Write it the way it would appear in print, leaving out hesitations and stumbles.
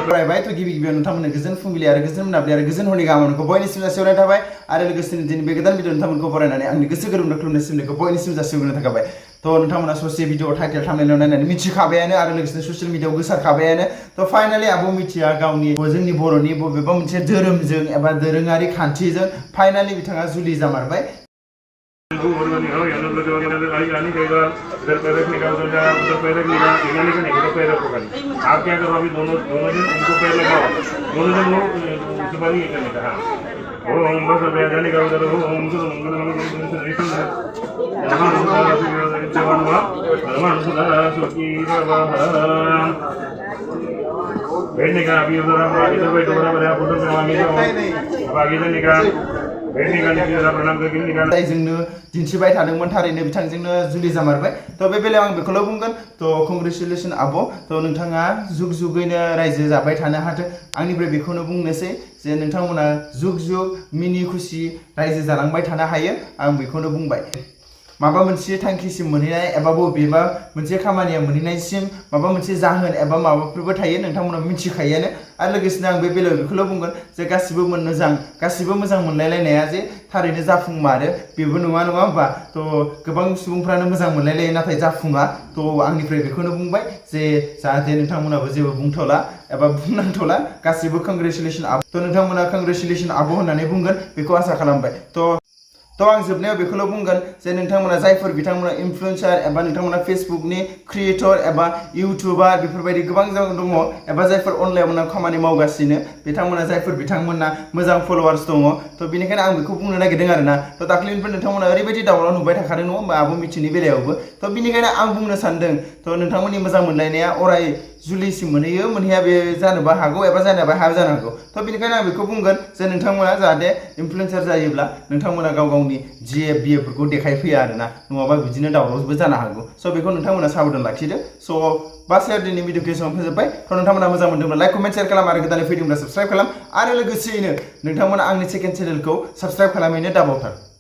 फरायबाय थ' गिबि गिबियाव नोंथांमोननो गोजोन फुंबिलि आरो गोजोन मोनाबिलि आरो गोजोन हरनि गाहामखौ बयनिसिम जासिहरनाय थाबाय आरो लोगोसेनो दिनै बे गोदान भिडिअ नोंथांमोनखौ फरायनानै आंनि गोसो गोरबोनिफ्राय खुलुमनाय सिबिनायखौ बयनिसिम जासिहरनाय थाबाय थ' नोंथांमोना ससे भिडिअ टाइटेल थांनायाव नायनानै मिथिखाबायानो आरो लोगोसेनो ससियेल मिडियाआव गोसारखाबायानो थ' फाइनालि आब' मिथिया गावनि जोंनि बर'नि बबेबा मोनसे धोरोमजों एबा दोरोङारि खान्थिजों फाइनालि बिथाङा जुलि जामारबाय आप क्या करो अभी दोनों जन उनको पैर लगाओ दोनों जन लोग सुपारी ये करने का हाँ ओम बस जाने का उधर ओम तो बैठने का अभी उधर इधर बैठो बराबर आप उधर आगे जाने का जोंनो दिन्थिबाय थादोंमोन थारैनो बिथांजोंनो जुलि जामारबाय थ' बे बेलायाव आं बेखौल' बुंगोन थ' कंग्रेचुलेसन आब' थ' नोंथाङा जुग जुगैनो रायजो जाबाय थानो हाथों आंनिफ्राय बेखौनो बुंनोसै जे नोंथांमोना जुग जुग मिनि खुसि रायजो जालांबाय थानो हायो आं बेखौनो बुंबाय माबा मोनसे थांखिसिम मोनहैनाय एबा बबेबा मोनसे खामानिया मोनहैनायसिम माबा मोनसे जाहोन एबा माबाफोरबो थायो नोंथांमोना मिथिखायोआनो आरो लोगोसेनो आं बे बेलायाव बेखौल' बुंगोन जे गासिबो मोजां मोनलायलायनाया जे थारैनो जाफुंमारो बेबो नङा होमबा थ' गोबां सुबुंफ्रानो मोजां मोनलायलायो नाथाय जाफुङा थ' आंनिफ्राय बेखौनो बुंबाय जे जाहाथे नोंथांमोनाबो जेबो बुंथ'ला एबा बुंनांथ'ला गासिबो कंग्रेचुलेसन आब' थ' नोंथांमोना कंग्रेचुलेसन आब' होननानै बुंगोन बेखौ आसा खालामबाय थ' आं जोबनायाव बेखौल' बुंगोन जे नोंथांमोना जायफोर बिथांमोना इनफ्लुएन्सार एबा नोंथांमोना फेसबुकनि क्रिएटर एबा इउटुबार बेफोरबायदि गोबां दङ एबा जायफोर अनलाइनाव खामानि मावगासिनो बिथांमोना जायफोर बिथांमोना मोजां फलोवार्स दङ थ' बेनिखायनो आं बेखौ बुंनो नागिरदों आरोना थ' दाख्लैनिफ्राय नोंथांमोना ओरैबायदि दावराव नुबाय थाखादों नङा होमबा आब' मिथिनि बेलायावबो थ' बेनिखायनो आं बुंनो सानदों थ' नोंथांमोननि मोजां मोनलायनाया अराय जुलिसिम मोनहैया बे जानोबो हागौ एबा जानोबो हाया जानो हागौ थ' बेनिखायनो आं बेखौ बुंगोन जे नोंथांमोना जाहाथे इनफ्लुएन्सार जायोब्ला नोंथांमोना गाव गावनि बिएफोरखौ देखायफैया आरोना नङाबा बिदिनो दावरावबो जानो हागौ स' बेखौ नोंथांमोना साबधान लाखिदो स' बास दिनै भिडिअखौ एसेबां फोजोबबाय थ' नोंथांमोना मोजां मोनदोंब्ला लाइक कमेन्ट शेयार खालाम आरो गोदानै फैदोंब्ला साबस्क्राइब खालाम आरो लोगोसेयैनो नोंथांमोना आंनि सेकेन्ड चेनेलखौ साबस्क्राइब खालामैनो दाबावथार